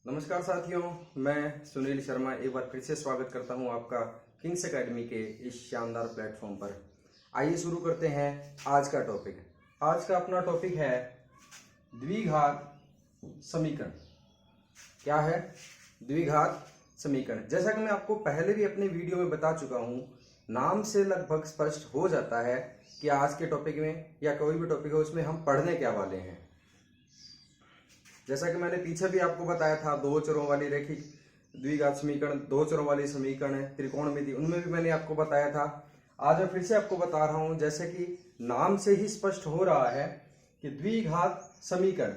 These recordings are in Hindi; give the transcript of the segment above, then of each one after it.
नमस्कार साथियों, मैं सुनील शर्मा एक बार फिर से स्वागत करता हूं आपका किंग्स एकेडमी के इस शानदार प्लेटफॉर्म पर। आइए शुरू करते हैं आज का टॉपिक। आज का अपना टॉपिक है द्विघात समीकरण। क्या है द्विघात समीकरण? जैसा कि मैं आपको पहले भी अपने वीडियो में बता चुका हूं, नाम से लगभग स्पष्ट हो जाता है कि आज के टॉपिक में या कोई भी टॉपिक हो उसमें हम पढ़ने क्या वाले हैं। जैसा कि मैंने पीछे भी आपको बताया था, दो चरों वाली रैखिक द्विघात समीकरण, दो चरों वाली समीकरण है, त्रिकोणमिति, उनमें भी मैंने आपको बताया था। आज मैं फिर से आपको बता रहा हूं, जैसे कि नाम से ही स्पष्ट हो रहा है कि द्विघात समीकरण,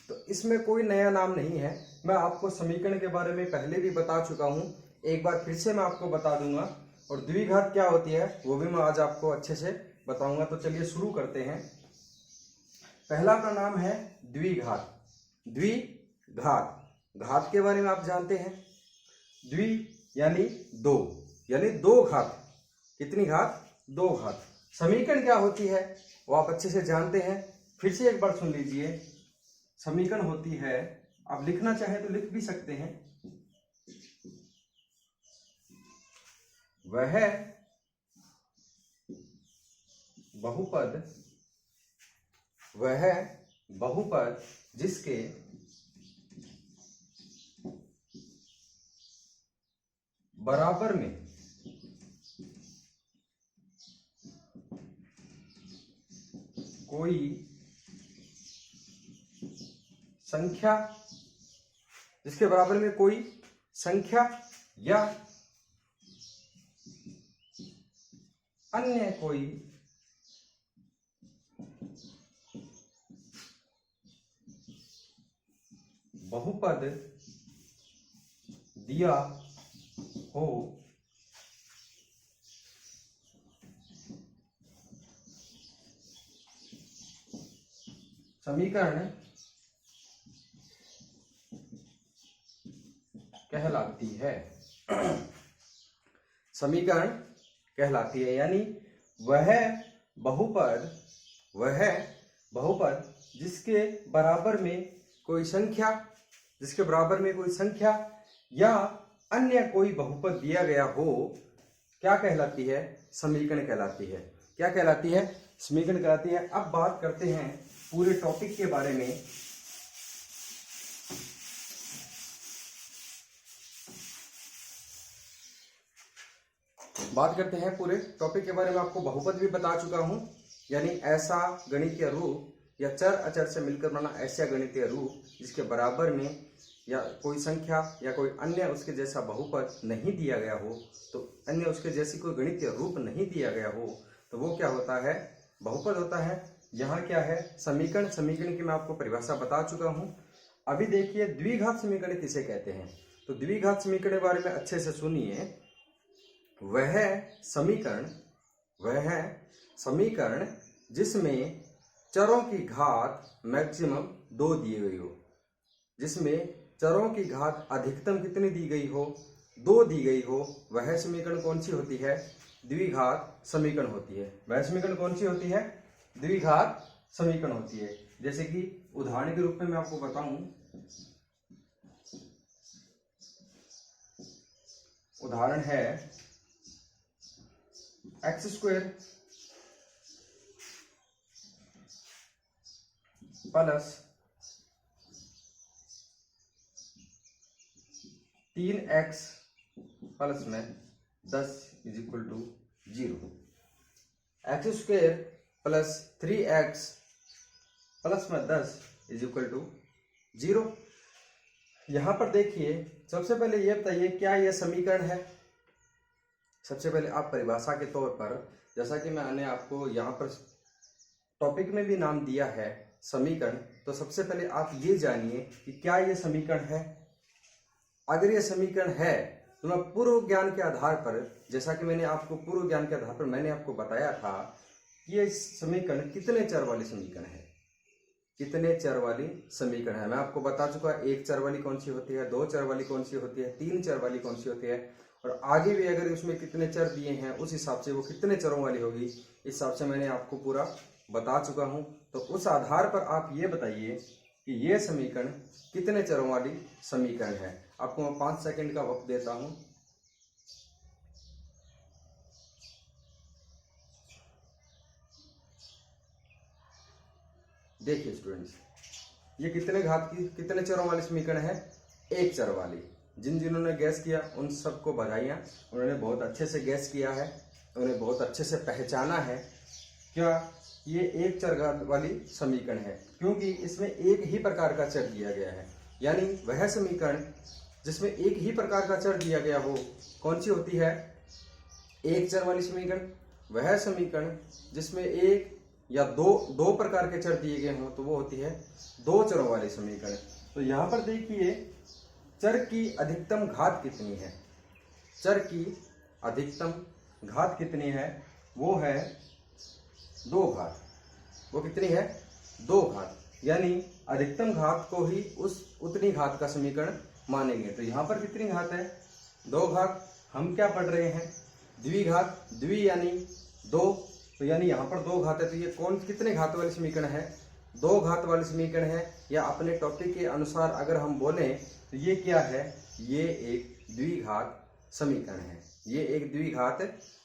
तो इसमें कोई नया नाम नहीं है। मैं आपको समीकरण के बारे में पहले भी बता चुका हूं, एक बार फिर से मैं आपको बता दूंगा, और द्विघात क्या होती है वो भी मैं आज आपको अच्छे से बताऊंगा। तो चलिए शुरू करते हैं। पहला का नाम है द्विघात। द्विघात, घात के बारे में आप जानते हैं, द्वि यानी दो घात। कितनी घात? दो घात। समीकरण क्या होती है वो आप अच्छे से जानते हैं, फिर से एक बार सुन लीजिए। समीकरण होती है, आप लिखना चाहे तो लिख भी सकते हैं, वह बहुपद जिसके बराबर में कोई संख्या, जिसके बराबर में कोई संख्या या अन्य कोई बहुपद दिया हो, समीकरण कहलाती है। समीकरण कहलाती है, यानी वह बहुपद जिसके बराबर में कोई संख्या या अन्य कोई बहुपद दिया गया हो, क्या कहलाती है? समीकरण कहलाती है। क्या कहलाती है? समीकरण कहलाती है। अब बात करते हैं पूरे टॉपिक के बारे में। पूरे टॉपिक के बारे में आपको बहुपद भी बता चुका हूं, यानी ऐसा गणितीय रूप या चर अचर से मिलकर बना ऐसा गणितीय रूप जिसके बराबर में या कोई संख्या या कोई अन्य उसके जैसा बहुपद नहीं दिया गया हो, तो अन्य उसके जैसी कोई गणितीय रूप नहीं दिया गया हो, तो वो क्या होता है? बहुपद होता है। यहाँ क्या है? समीकरण की मैं आपको परिभाषा बता चुका हूँ। अभी देखिए द्विघात समीकरण किसे कहते हैं। तो द्विघात समीकरण के बारे में अच्छे से सुनिए। वह समीकरण जिसमें चरों की घात मैक्सिमम 2 दी गई हो, जिसमें चरों की घात अधिकतम कितनी दी गई हो? 2 दी गई हो, वह समीकरण कौन सी होती है? द्विघात समीकरण होती है। वह समीकरण कौन सी होती है? द्विघात समीकरण होती है। जैसे कि उदाहरण के रूप में मैं आपको बताऊं, उदाहरण है x² प्लस 3x प्लस में 10 is equal to 0। x² plus 3x plus में 10 इज इक्वल टू 0। यहां पर देखिए, सबसे पहले ये बताइए क्या यह समीकरण है? सबसे पहले आप परिभाषा के तौर पर, जैसा कि मैंने आपको यहाँ पर टॉपिक में भी नाम दिया है समीकरण, तो सबसे पहले आप ये जानिए कि क्या यह समीकरण है। अगर यह समीकरण है तो मैं पूर्व ज्ञान के आधार पर, जैसा कि मैंने आपको पूर्व ज्ञान के आधार पर मैंने आपको बताया था कि यह समीकरण कितने चर वाली समीकरण है। कितने चर वाली समीकरण है मैं आपको बता चुका। एक चर वाली कौन सी होती है, दो चर वाली कौन सी होती है, तीन चर वाली कौन सी होती है, और आगे भी अगर उसमें कितने चर दिए हैं उस हिसाब से वो कितने चरों वाली होगी, इस हिसाब से मैंने आपको पूरा बता चुका हूं। तो उस आधार पर आप ये बताइए कि ये समीकरण कितने चरों वाली समीकरण है। आपको मैं 5 सेकंड का वक्त देता हूं। देखिए स्टूडेंट्स, ये कितने चरों वाली समीकरण है? एक चर वाली। जिन्होंने गैस किया उन सबको बधाइयाँ, उन्होंने बहुत अच्छे से गैस किया है, उन्हें बहुत अच्छे से पहचाना है क्या ये एक चर वाली समीकरण है, क्योंकि इसमें एक ही प्रकार का चर दिया गया है। यानी वह समीकरण जिसमें एक ही प्रकार का चर दिया गया हो कौन सी होती है? एक चर वाली समीकरण। वह समीकरण जिसमें एक या दो प्रकार के चर दिए गए हों तो वो होती है दो चरों वाली समीकरण। तो यहाँ पर देखिए, चर की अधिकतम घात कितनी है? चर की अधिकतम घात कितनी है? वो है 2 घात। वो कितनी है? 2 घात। यानी अधिकतम घात को ही उतनी घात का समीकरण मानेंगे। तो यहाँ पर कितनी घात है? 2 घात। हम क्या पढ़ रहे हैं? द्विघात। द्वि यानी 2, तो यानी यहाँ पर 2 घात है। तो ये कितने घात वाली समीकरण है? 2 घात वाली समीकरण है। या अपने टॉपिक के अनुसार अगर हम बोले तो ये क्या है? ये एक द्विघात समीकरण है। ये एक द्विघात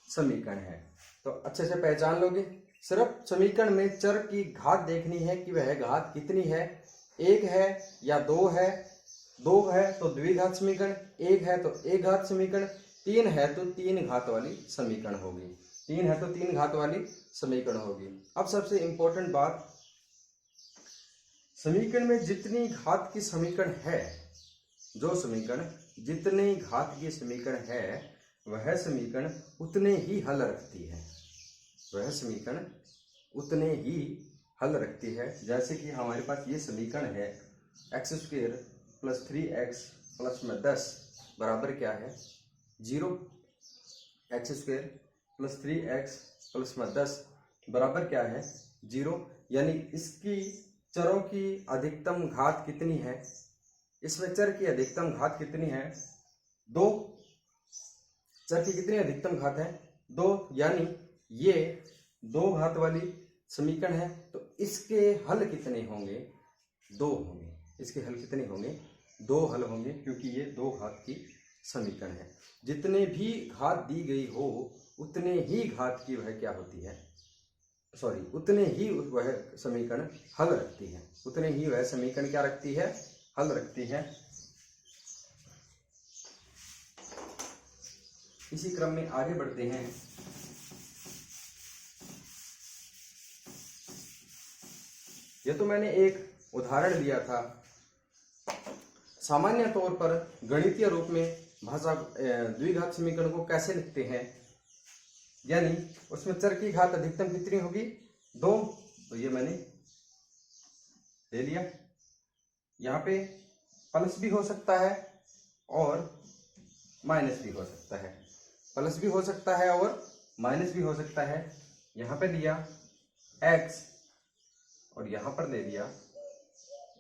समीकरण है। तो अच्छे से पहचान लोगे। सिर्फ समीकरण में चर की घात देखनी है कि वह घात कितनी है, 1 है या 2 है। 2 है तो द्विघात समीकरण, 1 है तो एक घात समीकरण, 3 है तो 3 घात वाली समीकरण होगी। 3 है तो 3 घात वाली समीकरण होगी। अब सबसे इंपॉर्टेंट बात, समीकरण में जितनी घात की समीकरण है, जो समीकरण जितनी घात की समीकरण है वह समीकरण उतने ही हल रखती है। वह समीकरण उतने ही हल रखती है। जैसे कि हमारे पास ये समीकरण है x² + 3x + 10 बराबर क्या है? 0। x² + 3x + 10 बराबर क्या है? 0। यानी इसकी चरों की अधिकतम घात कितनी है? इसमें चर की अधिकतम घात कितनी है? 2। चर की कितनी अधिकतम घात है? 2। यानी ये 2 घात वाली समीकरण है। तो इसके हल कितने होंगे? 2 होंगे। इसके हल कितने होंगे? 2 हल होंगे, क्योंकि ये 2 घात की समीकरण है। जितने भी घात दी गई हो उतने ही घात की वह क्या होती है? उतने ही वह समीकरण हल रखती है। उतने ही वह समीकरण क्या रखती है? हल रखती है। इसी क्रम में आगे बढ़ते हैं। ये तो मैंने एक उदाहरण दिया था। सामान्य तौर पर गणितीय रूप में द्विघात समीकरण को कैसे लिखते हैं? यानी उसमें चर की घात अधिकतम कितनी होगी? 2। तो ये मैंने ले लिया। यहाँ पे प्लस भी हो सकता है और माइनस भी हो सकता है। प्लस भी हो सकता है और माइनस भी हो सकता है। यहाँ पे लिया x और यहाँ पर ले लिया,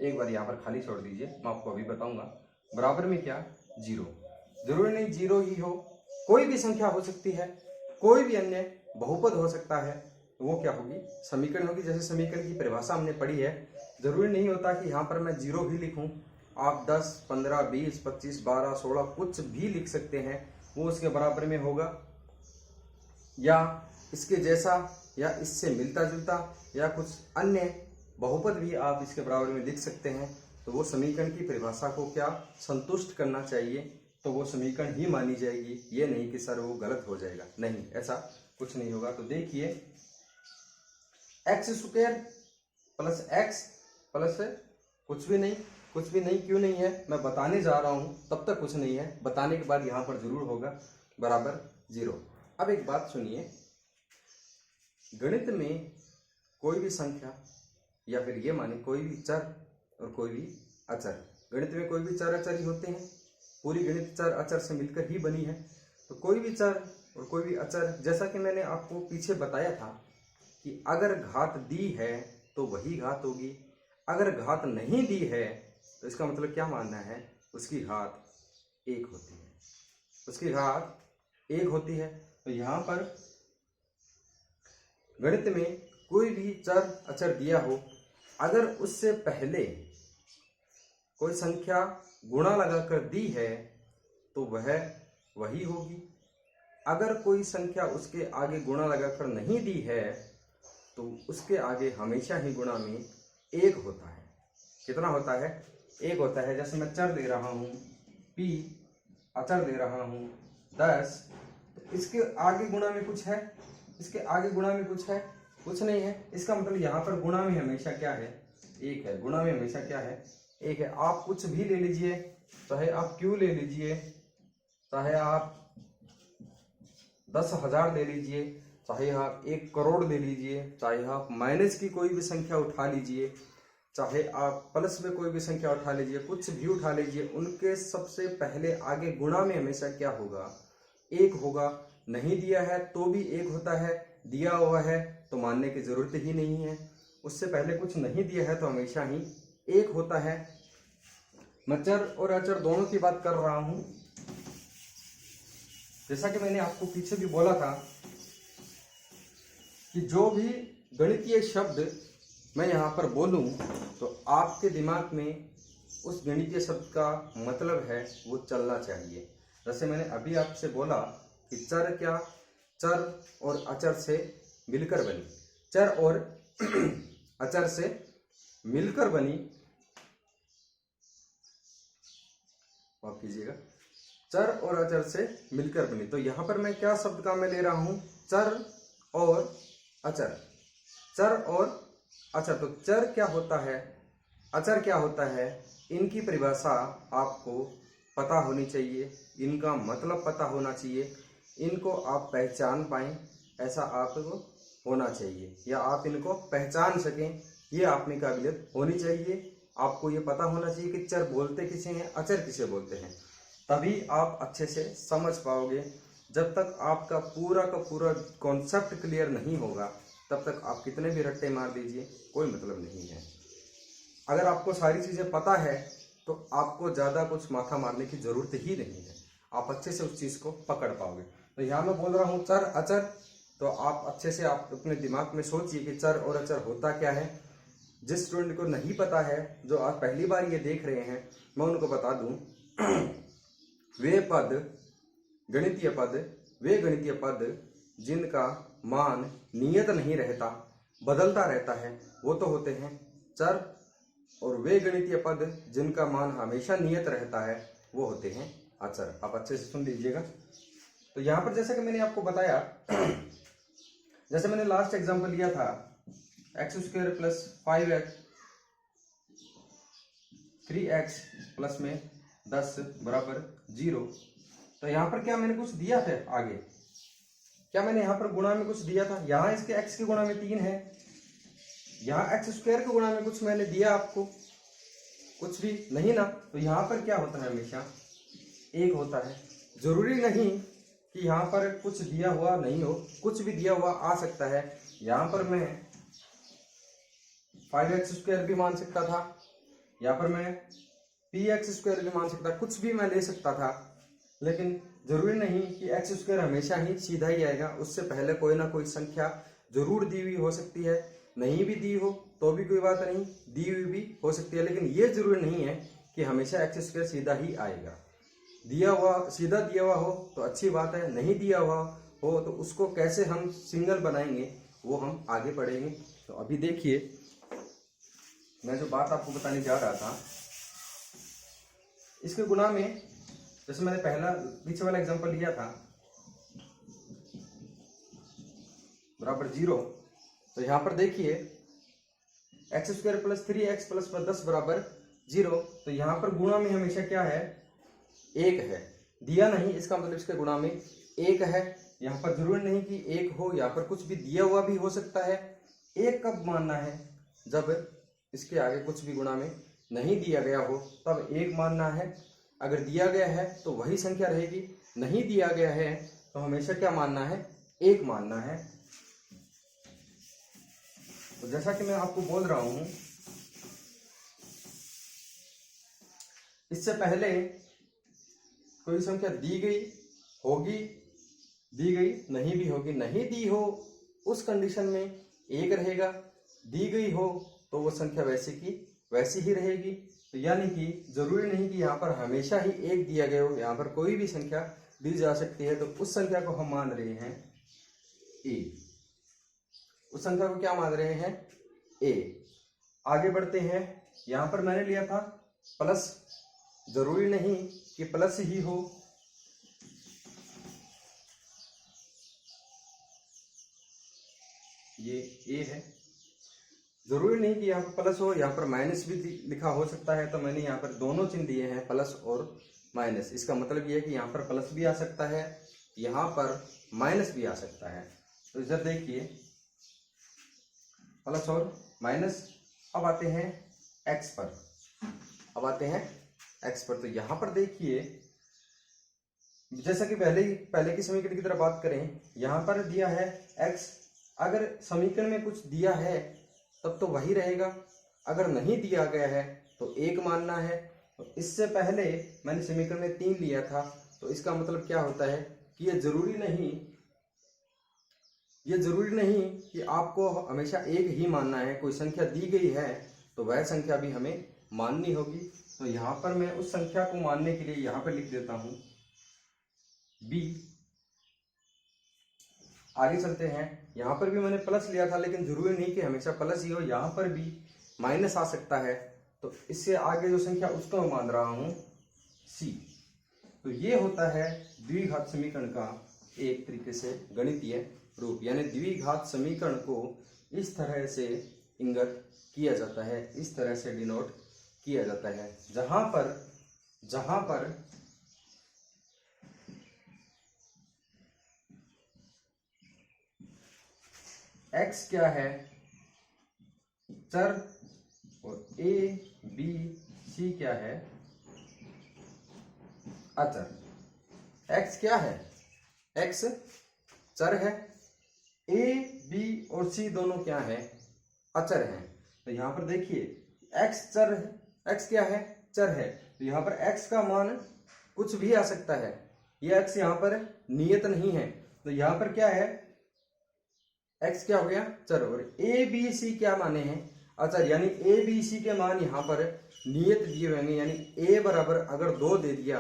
एक बार यहाँ पर खाली छोड़ दीजिए, मैं आपको अभी बताऊंगा। बराबर में क्या? 0। जरूरी नहीं 0 ही हो, कोई भी संख्या हो सकती है, कोई भी अन्य बहुपद हो सकता है। तो वो क्या होगी? समीकरण होगी। जैसे समीकरण की परिभाषा हमने पढ़ी है, जरूरी नहीं होता कि यहाँ पर मैं 0 ही लिखूं। आप 10, 15, 20, 25, 12, 16 कुछ भी लिख सकते हैं, वो उसके बराबर में होगा या इसके जैसा या इससे मिलता जुलता या कुछ अन्य बहुपद भी आप इसके बराबर में लिख सकते हैं। तो वो समीकरण की परिभाषा को क्या संतुष्ट करना चाहिए, तो वो समीकरण ही मानी जाएगी। ये नहीं कि सर वो गलत हो जाएगा, नहीं, ऐसा कुछ नहीं होगा। तो देखिए, x² + x प्लस कुछ भी नहीं क्यों नहीं है, मैं बताने जा रहा हूं, तब तक कुछ नहीं है, बताने के बाद यहां पर जरूर होगा बराबर 0। अब एक बात सुनिए, गणित में कोई भी संख्या या फिर ये माने कोई भी चर और कोई भी अचर, गणित में कोई भी चर अचर ही होते हैं। पूरी गणित चर अचर से मिलकर ही बनी है। तो कोई भी चर और कोई भी अचर, जैसा कि मैंने आपको पीछे बताया था कि अगर घात दी है तो वही घात होगी, अगर घात नहीं दी है तो इसका मतलब क्या मानना है? उसकी घात 1 होती है। उसकी घात 1 होती है। तो यहाँ पर गणित में कोई भी चर अचर दिया हो, अगर उससे पहले कोई संख्या गुणा लगाकर दी है तो वह वही होगी। अगर कोई संख्या उसके आगे गुणा लगाकर नहीं दी है तो उसके आगे हमेशा ही गुणा में एक होता है। कितना होता है? एक होता है। जैसे मैं चर ले रहा हूँ p, अचर ले रहा हूँ 10, तो इसके आगे गुणा में कुछ है, इसके आगे गुणा में कुछ है, कुछ नहीं है। इसका मतलब यहाँ पर गुणा में हमेशा क्या है? एक है। गुणा में हमेशा क्या है? एक है। आप कुछ भी ले लीजिए, चाहे आप Q ले लीजिए, चाहे आप 10,000 ले लीजिए, चाहे आप 1 करोड़ ले लीजिए, चाहे आप माइनस की कोई भी संख्या उठा लीजिए, चाहे आप प्लस में कोई भी संख्या उठा लीजिए, कुछ भी उठा लीजिए, उनके सबसे पहले आगे गुणा में हमेशा क्या होगा? एक होगा। नहीं दिया है तो भी एक होता है, दिया हुआ है तो मानने की जरूरत ही नहीं है। उससे पहले कुछ नहीं दिया है तो हमेशा ही एक होता है। मैं चर और अचर दोनों की बात कर रहा हूं। जैसा कि मैंने आपको पीछे भी बोला था कि जो भी गणितीय शब्द मैं यहाँ पर बोलूं तो आपके दिमाग में उस गणितीय शब्द का मतलब है वो चलना चाहिए। जैसे मैंने अभी आपसे बोला कि चर क्या? चर और अचर से मिलकर बनी। चर और अचर से मिलकर बनी, माफ कीजिएगा, चर और अचर से मिलकर बनी। तो यहाँ पर मैं क्या शब्द का मैं ले रहा हूँ? चर और अचर। चर और अचर। तो चर क्या होता है, अचर क्या होता है, इनकी परिभाषा आपको पता होनी चाहिए, इनका मतलब पता होना चाहिए, इनको आप पहचान पाएं ऐसा आपको होना चाहिए, या आप इनको पहचान सकें ये आप में काबिलियत होनी चाहिए। आपको ये पता होना चाहिए कि चर बोलते किसे हैं, अचर किसे बोलते हैं, तभी आप अच्छे से समझ पाओगे। जब तक आपका का पूरा कॉन्सेप्ट क्लियर नहीं होगा तब तक आप कितने भी रट्टे मार दीजिए कोई मतलब नहीं है। अगर आपको सारी चीज़ें पता है तो आपको ज़्यादा कुछ माथा मारने की ज़रूरत ही नहीं है, आप अच्छे से उस चीज़ को पकड़ पाओगे। तो यहाँ मैं बोल रहा हूँ चर अचर, तो आप अच्छे से आप अपने दिमाग में सोचिए कि चर और अचर होता क्या है। जिस स्टूडेंट को नहीं पता है, जो आज पहली बार ये देख रहे हैं, मैं उनको बता दूं वे गणितीय पद जिनका मान नियत नहीं रहता, बदलता रहता है, वो तो होते हैं चर, और वे गणितीय पद जिनका मान हमेशा नियत रहता है वो होते हैं अचर। आप अच्छे से सुन लीजिएगा। तो यहाँ पर जैसा कि मैंने आपको बताया, जैसे मैंने लास्ट एग्जांपल लिया था x² plus 5x 3x plus में 10 बराबर 0। तो यहाँ पर क्या मैंने कुछ दिया था आगे? क्या मैंने यहाँ पर गुणा में कुछ दिया था? यहाँ इसके x के गुणा में 3 है, यहाँ x² के गुणा में कुछ मैंने दिया आपको? कुछ भी नहीं ना। तो यहाँ पर क्या होता है? हमेशा एक होता है। जरूरी नहीं कि यहाँ पर कुछ दिया हुआ नहीं हो, कुछ भी दिया हुआ आ सकता है। यहाँ पर मैं 5x² भी मान सकता था, यहाँ पर मैं px² भी मान सकता, कुछ भी मैं ले सकता था, लेकिन जरूरी नहीं कि x² हमेशा ही सीधा ही आएगा। उससे पहले कोई ना कोई संख्या जरूर दी हुई हो सकती है, नहीं भी दी हो तो भी कोई बात नहीं, दी हुई भी हो सकती है, लेकिन ये जरूरी नहीं है कि हमेशा x² सीधा ही आएगा। दिया हुआ सीधा दिया हुआ हो तो अच्छी बात है, नहीं दिया हुआ हो तो उसको कैसे हम सिंगल बनाएंगे वो हम आगे पढ़ेंगे। तो अभी देखिए, मैं जो बात आपको बताने जा रहा था, इसके गुणा में जैसे मैंने पीछे वाला एग्जांपल लिया था बराबर 0। तो यहाँ पर देखिए x² प्लस 3x प्लस 10 बराबर 0। तो यहाँ पर गुणा में हमेशा क्या है? एक है। दिया नहीं, इसका मतलब इसके गुणा में एक है। यहाँ पर जरूरी नहीं कि एक हो, यहाँ पर कुछ भी दिया हुआ भी हो सकता है। एक कब मानना है? जब इसके आगे कुछ भी गुणा में नहीं दिया गया हो तब एक मानना है। अगर दिया गया है तो वही संख्या रहेगी, नहीं दिया गया है तो हमेशा क्या मानना है? एक मानना है। तो जैसा कि मैं आपको बोल रहा हूं, इससे पहले कोई संख्या दी गई होगी, दी गई नहीं भी होगी, नहीं दी हो उस कंडीशन में एक रहेगा, दी गई हो तो वो संख्या वैसी की वैसी ही रहेगी। तो यानी कि जरूरी नहीं कि यहाँ पर हमेशा ही एक दिया गया हो, यहाँ पर कोई भी संख्या दी जा सकती है। तो उस संख्या को हम मान रहे हैं ए, उस संख्या को क्या मान रहे हैं, ए। आगे बढ़ते हैं, यहाँ पर मैंने लिया था प्लस, जरूरी नहीं कि प्लस ही हो, ये ए है, जरूरी नहीं कि यहाँ पर प्लस हो, यहाँ पर माइनस भी लिखा हो सकता है। तो मैंने यहाँ पर दोनों चिन्ह दिए हैं, प्लस और माइनस। इसका मतलब ये है कि यहाँ पर प्लस भी आ सकता है, यहाँ पर माइनस भी आ सकता है। तो इधर देखिए प्लस और माइनस। अब आते हैं एक्स पर, अब आते हैं एक्स पर। तो यहाँ पर देखिए, जैसा कि पहले की समीकरण की तरह बात करें, यहाँ पर दिया है एक्स। अगर समीकरण में कुछ दिया है तब तो वही रहेगा, अगर नहीं दिया गया है तो एक मानना है। तो इससे पहले मैंने समीकरण में 3 लिया था, तो इसका मतलब क्या होता है कि ये जरूरी नहीं कि आपको हमेशा एक ही मानना है। कोई संख्या दी गई है तो वह संख्या भी हमें माननी होगी। तो यहाँ पर मैं उस संख्या को मानने के लिए यहाँ पर लिख देता हूँ बी। आगे चलते हैं, यहाँ पर भी मैंने प्लस लिया था, लेकिन जरूरी नहीं कि हमेशा प्लस ही हो, यहाँ पर भी माइनस आ सकता है। तो इससे आगे जो संख्या उसको मैं मान रहा हूँ सी। तो ये होता है द्विघात समीकरण का एक तरीके से गणितीय रूप, यानी द्विघात समीकरण को इस तरह से इंगित किया जाता है, इस तरह से डिनोट किया जाता है, जहां पर x क्या है, चर, और a b c क्या है, अचर। x क्या है, x चर है, a b और c दोनों क्या है, अचर हैं। तो यहाँ पर देखिए x चर है, x क्या है, चर है। तो यहाँ पर x का मान कुछ भी आ सकता है, ये x यहाँ पर नियत नहीं है। तो यहाँ पर क्या है, x क्या हो गया, चर, और a b c क्या माने हैं, अचर, यानी a b c के मान यहाँ पर नियत दिए हुए हैं। यानी a बराबर अगर 2 दे दिया,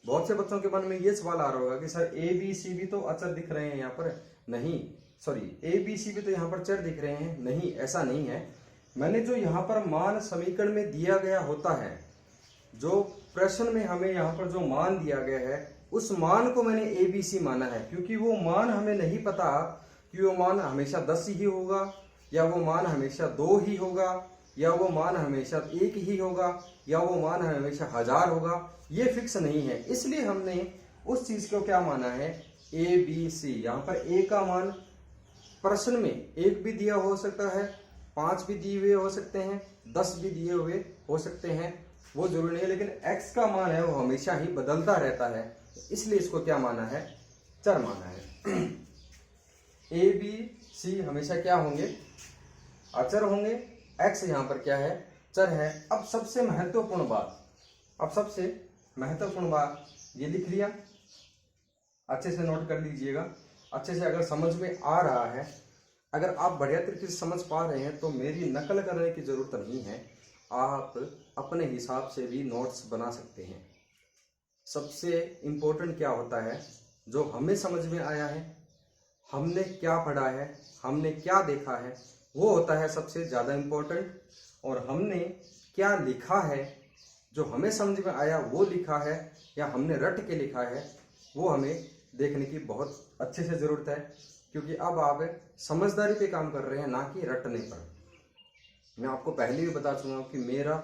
बहुत से बच्चों के मन में ये सवाल आ रहा होगा कि सर a b c भी तो अचर दिख रहे हैं यहाँ पर, नहीं सॉरी a b c भी तो यहाँ पर चर दिख रहे हैं, नहीं ऐसा नहीं है। मैंने जो यहाँ पर मान समीकरण में दिया गया होता है, जो प्रश्न में हमें यहाँ पर जो मान दिया गया है, उस मान को मैंने a b c माना है, क्योंकि वो मान हमें नहीं पता कि वो मान हमेशा 10 ही होगा, या वो मान हमेशा 2 ही होगा, या वो मान हमेशा 1 ही होगा, या वो मान हमेशा 1000 होगा, ये फिक्स नहीं है। इसलिए हमने उस चीज को क्या माना है, a b c। यहाँ पर a का मान प्रश्न में 1 भी दिया हो सकता है, 5 भी दिए हुए हो सकते हैं, 10 भी दिए हुए हो सकते हैं, वो जरूरी नहीं है। लेकिन x का मान है वो हमेशा ही बदलता रहता है, इसलिए इसको क्या माना है, चर माना है। a b c हमेशा क्या होंगे, अचर होंगे, x यहाँ पर क्या है, चर है। अब सबसे महत्वपूर्ण बात ये लिख लिया, अच्छे से नोट कर लीजिएगा, अच्छे से अगर समझ में आ रहा है, अगर आप बढ़िया तरीके से समझ पा रहे हैं तो मेरी नकल करने की जरूरत नहीं है, आप अपने हिसाब से भी नोट्स बना सकते हैं। सबसे इम्पोर्टेंट क्या होता है, जो हमें समझ में आया है, हमने क्या पढ़ा है, हमने क्या देखा है, वो होता है सबसे ज़्यादा इम्पोर्टेंट। और हमने क्या लिखा है, जो हमें समझ में आया वो लिखा है, या हमने रट के लिखा है, वो हमें देखने की बहुत अच्छे से ज़रूरत है, क्योंकि अब आप समझदारी पे काम कर रहे हैं, ना कि रटने पर। मैं आपको पहले भी बता चुका हूँ कि मेरा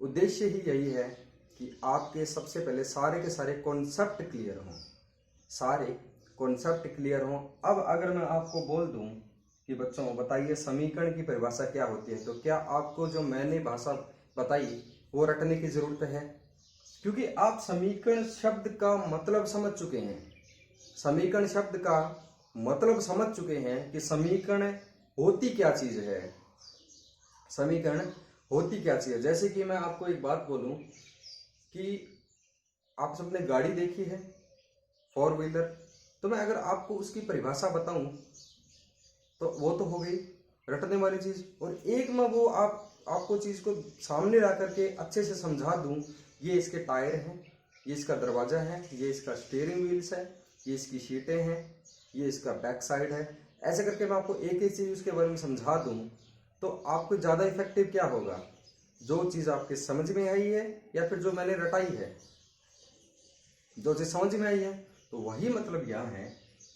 उद्देश्य ही यही है कि आपके सबसे पहले सारे के सारे कॉन्सेप्ट क्लियर हों, सारे कॉन्सेप्ट क्लियर हों। अब अगर मैं आपको बोल दूं कि बच्चों बताइए समीकरण की परिभाषा क्या होती है, तो क्या आपको जो मैंने भाषा बताई वो रटने की जरूरत है, क्योंकि आप समीकरण शब्द का मतलब समझ चुके हैं, समीकरण शब्द का मतलब समझ चुके हैं कि समीकरण होती क्या चीज है, समीकरण होती क्या चीज है। जैसे कि मैं आपको एक बात बोलूं कि आप सबने गाड़ी देखी है, 4 व्हीलर, तो मैं अगर आपको उसकी परिभाषा बताऊं तो वो तो हो गई रटने वाली चीज, और एक में वो आप आपको चीज़ को सामने ला करके अच्छे से समझा दूं। ये इसके टायर हैं, ये इसका दरवाज़ा है, ये इसका स्टीयरिंग व्हील्स है, ये इसकी सीटें हैं, ये इसका बैक साइड है। ऐसे करके मैं आपको एक एक चीज़ उसके बारे में समझा दूं तो आपको ज़्यादा इफेक्टिव क्या होगा, जो चीज़ आपके समझ में आई है या फिर जो मैंने रटाई है। जो चीज़ समझ में आई है तो वही मतलब यह है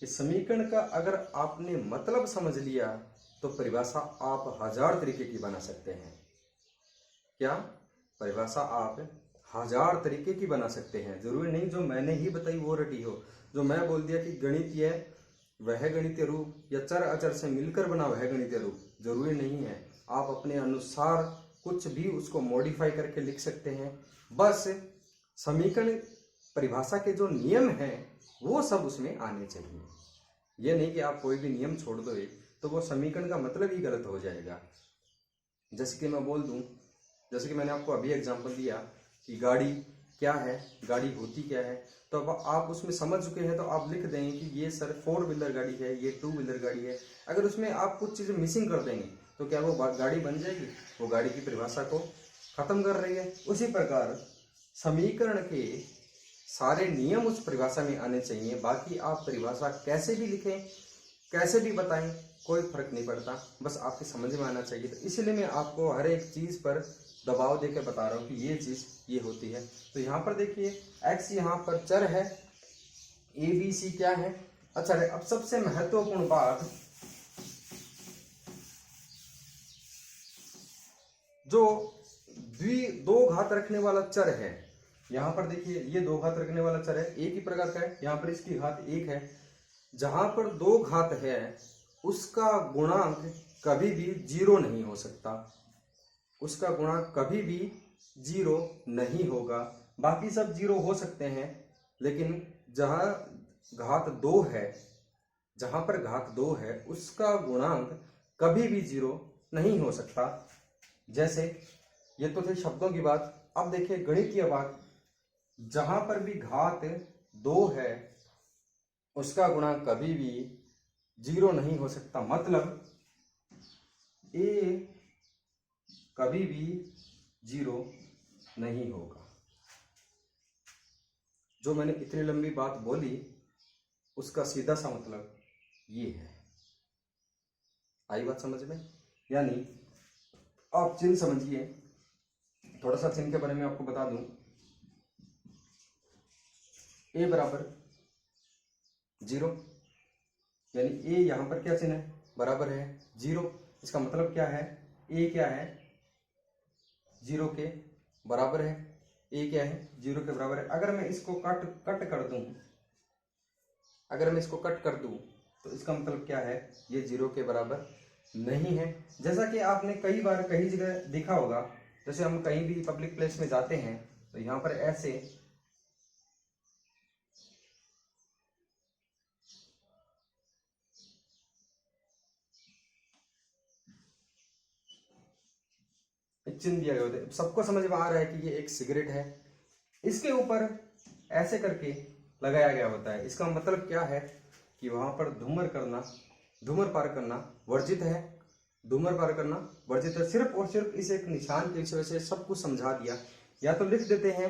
कि समीकरण का अगर आपने मतलब समझ लिया तो परिभाषा आप 1000 तरीके की बना सकते हैं। क्या परिभाषा आप 1000 तरीके की बना सकते हैं। जरूरी नहीं जो मैंने ही बताई वो रटी हो। जो मैं बोल दिया कि गणितीय वह गणितीय रूप या चर अचर से मिलकर बना वह गणितीय रूप, जरूरी नहीं है। आप अपने अनुसार कुछ भी उसको मॉडिफाई करके लिख सकते हैं। बस समीकरण परिभाषा के जो नियम हैं वो सब उसमें आने चाहिए। ये नहीं कि आप कोई भी नियम छोड़ दो तो वो समीकरण का मतलब ही गलत हो जाएगा। जैसे कि मैं बोल दूं, जैसे कि मैंने आपको अभी एग्जांपल दिया कि गाड़ी क्या है, गाड़ी होती क्या है, तो अब आप उसमें समझ चुके हैं तो आप लिख देंगे कि ये सर 4 व्हीलर गाड़ी है, ये 2 व्हीलर गाड़ी है। अगर उसमें आप कुछ चीज़ें मिसिंग कर देंगे तो क्या वो गाड़ी बन जाएगी? वो गाड़ी की परिभाषा को खत्म कर रही है। उसी प्रकार समीकरण के सारे नियम उस परिभाषा में आने चाहिए। बाकी आप परिभाषा कैसे भी लिखें, कैसे भी बताएं, कोई फर्क नहीं पड़ता, बस आपके समझ में आना चाहिए। तो इसलिए मैं आपको हर एक चीज़ पर दबाव देकर बता रहा हूँ कि ये चीज़ ये होती है। तो यहाँ पर देखिए x यहाँ पर चर है, a b c क्या है, अच्छा है। अब सबसे महत्वपूर्ण बात, जो दो घात रखने वाला चर है, यहाँ पर देखिए ये दो घात रखने वाला चर है, एक ही प्रकार का है। यहाँ पर इसकी घात 1 है। जहां पर दो घात है उसका गुणांक कभी भी 0 नहीं हो सकता, उसका गुणांक कभी भी 0 नहीं होगा। बाकी सब 0 हो सकते हैं, लेकिन जहां घात 2 है, जहां पर घात 2 है उसका गुणांक कभी भी 0 नहीं हो सकता। जैसे ये तो थे शब्दों की बात। अब देखिए गणितीय बात, जहां पर भी घात 2 है उसका गुणांक कभी भी 0 नहीं हो सकता। मतलब a कभी भी 0 नहीं होगा। जो मैंने इतनी लंबी बात बोली उसका सीधा सा मतलब ये है। आई बात समझ में? यानी आप चिन्ह समझिए, थोड़ा सा चिन्ह के बारे में आपको बता दूं। a बराबर 0, यानी a यहां पर क्या चिन्ह है? बराबर है 0। इसका मतलब क्या है? a क्या है? 0 के बराबर है। a क्या है? 0 के बराबर है। अगर मैं इसको कट कर दूं, अगर मैं इसको कट कर दूं तो इसका मतलब क्या है? ये 0 के बराबर नहीं है। जैसा कि आपने कई बार कई जगह देखा होगा, जैसे हम कहीं भी पब्लिक प्लेस में जाते हैं तो यहाँ पर ऐसे चिन्ह दिया गया होता है। सबको समझ में आ रहा है कि ये एक सिगरेट है। इसके ऊपर ऐसे करके लगाया गया होता है। इसका मतलब क्या है कि वहां पर धूम्रपान करना वर्जित है। धूम्रपान करना वर्जित है। सिर्फ और सिर्फ इस एक निशान की वजह से सब कुछ समझा दिया। या तो लिख देते हैं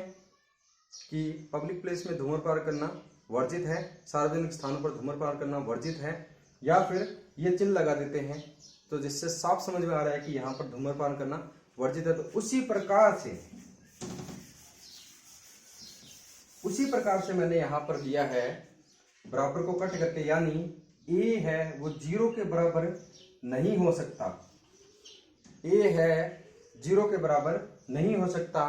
कि पब्लिक प्लेस में धूम्रपान करना वर्जित है, सार्वजनिक स्थानों पर धूम्रपान करना वर्जित है, या फिर ये चिन्ह लगा देते हैं तो जिससे साफ समझ में आ रहा है कि यहाँ पर धूम्रपान करना वर्जित है। तो उसी प्रकार से मैंने यहां पर दिया है बराबर को कट करके, यानी a है वो 0 के बराबर नहीं हो सकता। a है 0 के बराबर नहीं हो सकता।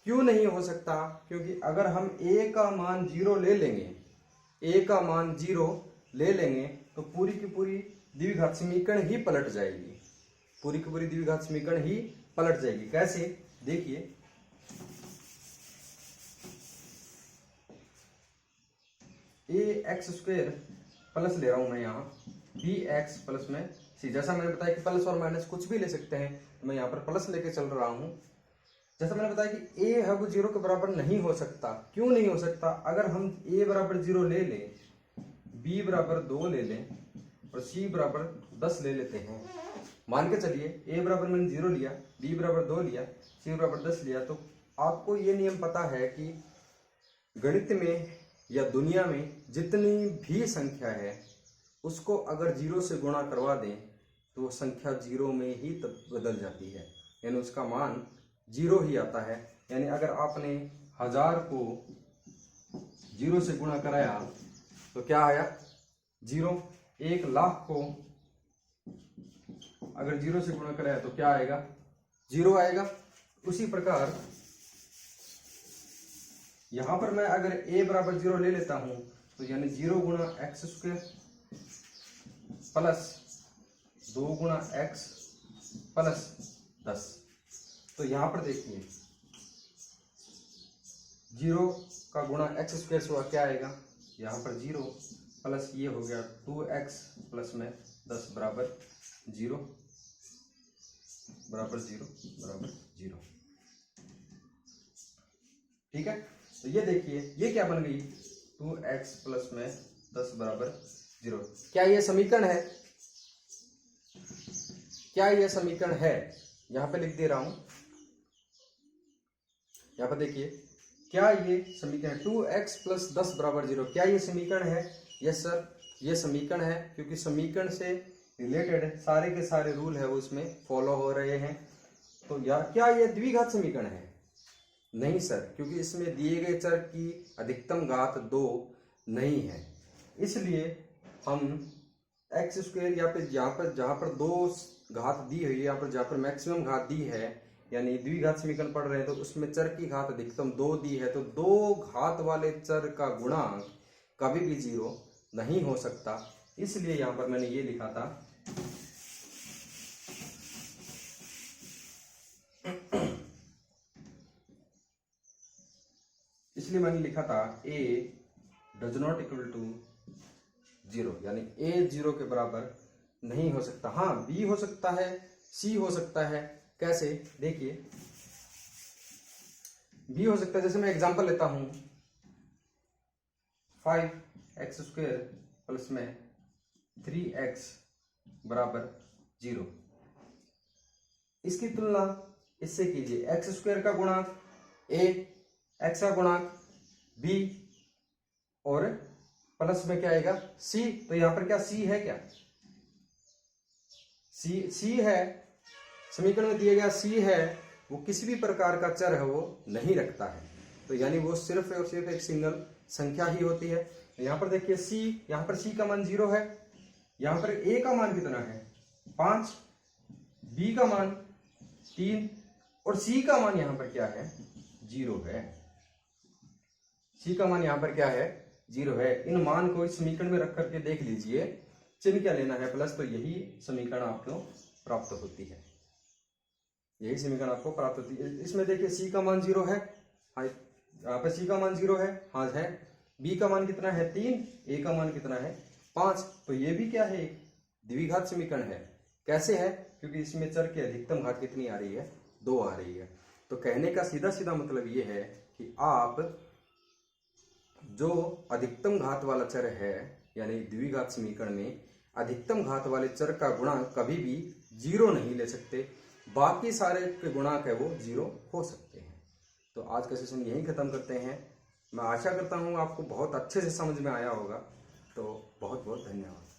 क्यों नहीं हो सकता? क्योंकि अगर हम a का मान 0 ले लेंगे, a का मान 0 ले लेंगे तो पूरी की पूरी द्विघात समीकरण ही पलट जाएगी। पूरी की पूरी द्विघात समीकरण ही पलट जाएगी। कैसे? देखिए, ax स्क्वायर प्लस ले रहा हूं मैं यहाँ bx प्लस में c। जैसा मैंने बताया कि प्लस और माइनस कुछ भी ले सकते हैं, तो मैं यहाँ पर प्लस लेके चल रहा हूं। जैसा मैंने बताया कि a है वो 0 के बराबर नहीं हो सकता। क्यों नहीं हो सकता? अगर हम a बराबर 0 ले लें, b बराबर 2 ले लें और c बराबर 10 ले लेते हैं मान के चलिए a बराबर मैंने 0 लिया, b बराबर 2 लिया, c बराबर 10 लिया, तो आपको ये नियम पता है कि गणित में या दुनिया में जितनी भी संख्या है उसको अगर 0 से गुणा करवा दें तो वो संख्या 0 में ही बदल जाती है, यानी उसका मान 0 ही आता है। यानी अगर आपने 1000 को 0 से गुणा कराया तो क्या आया 0। 1,00,000 को अगर 0 से गुणा कराया तो क्या आएगा 0 आएगा। उसी प्रकार यहां पर मैं अगर a बराबर 0 ले लेता हूं तो यानी 0 गुणा एक्स स्क्वायर प्लस 2 गुणा एक्स प्लस 10। तो यहां पर देखिए 0 का गुणा एक्स स्क्वायर से हुआ क्या आएगा, यहाँ पर 0 प्लस ये हो गया 2x प्लस में 10 बराबर 0 बराबर 0 बराबर 0। ठीक है, तो ये देखिए ये क्या बन गई 2x प्लस में 10 बराबर 0। क्या ये समीकरण है? क्या ये समीकरण है? यहां पे लिख दे रहा हूं, यहां पर देखिए क्या ये समीकरण 2x प्लस 10 बराबर 0 क्या ये समीकरण है? यस सर, ये समीकरण है, क्योंकि समीकरण से रिलेटेड सारे के सारे रूल है वो इसमें फॉलो हो रहे हैं। तो क्या ये द्विघात समीकरण है? नहीं सर, क्योंकि इसमें दिए गए चर की अधिकतम घात 2 नहीं है, इसलिए हम एक्स स्क्वायर या फिर जहां पर 2 घात दी हुई है, यहाँ पर जहां पर मैक्सिमम घात दी है यानी द्विघात समीकरण पढ़ रहे हैं तो उसमें चर की घात अधिकतम 2 दी है, तो 2 घात वाले चर का गुणांक कभी भी 0 नहीं हो सकता। इसलिए यहां पर मैंने ये लिखा था इसलिए मैंने लिखा था a does not equal to 0, यानी a 0 के बराबर नहीं हो सकता। हाँ, b हो सकता है, c हो सकता है। कैसे? देखिए b हो सकता है, जैसे मैं एग्जांपल लेता हूं 5x स्क्वायर प्लस में 3x बराबर 0। इसकी तुलना इससे कीजिए, एक्स स्क्वायर का गुणांक a, x का गुणांक b और प्लस में क्या आएगा c। तो यहां पर क्या c है? क्या c है? समीकरण में दिया गया c है, वो किसी भी प्रकार का चर है वो नहीं रखता है, तो यानी वो सिर्फ और सिर्फ एक सिंगल संख्या ही होती है। यहां पर देखिए c, यहां पर c का मान 0 है, यहां पर a का मान कितना है 5, b का मान 3 और c का मान यहां पर क्या है 0 है। c का मान यहां पर क्या है 0 है। इन मान को इस समीकरण में रख करके देख लीजिए, चिन्ह क्या लेना है प्लस, तो यही समीकरण आपको प्राप्त होती है, यही समीकरण आपको प्राप्त होती है। इसमें देखिए c का मान 0 है, हाँ यहाँ पे c का मान 0 है, हाँ है। b का मान कितना है 3, a का मान कितना है 5, तो ये भी क्या है द्विघात समीकरण है। कैसे है? क्योंकि इसमें चर की अधिकतम घात कितनी आ रही है 2 आ रही है। तो कहने का सीधा सीधा मतलब ये है कि आप जो अधिकतम घात वाला चर है यानी द्विघात समीकरण में अधिकतम घात वाले चर का गुणांक कभी भी 0 नहीं ले सकते, बाकी सारे के गुणांक है वो 0 हो सकते हैं। तो आज का सेशन यहीं खत्म करते हैं। मैं आशा करता हूँ आपको बहुत अच्छे से समझ में आया होगा। तो बहुत बहुत धन्यवाद।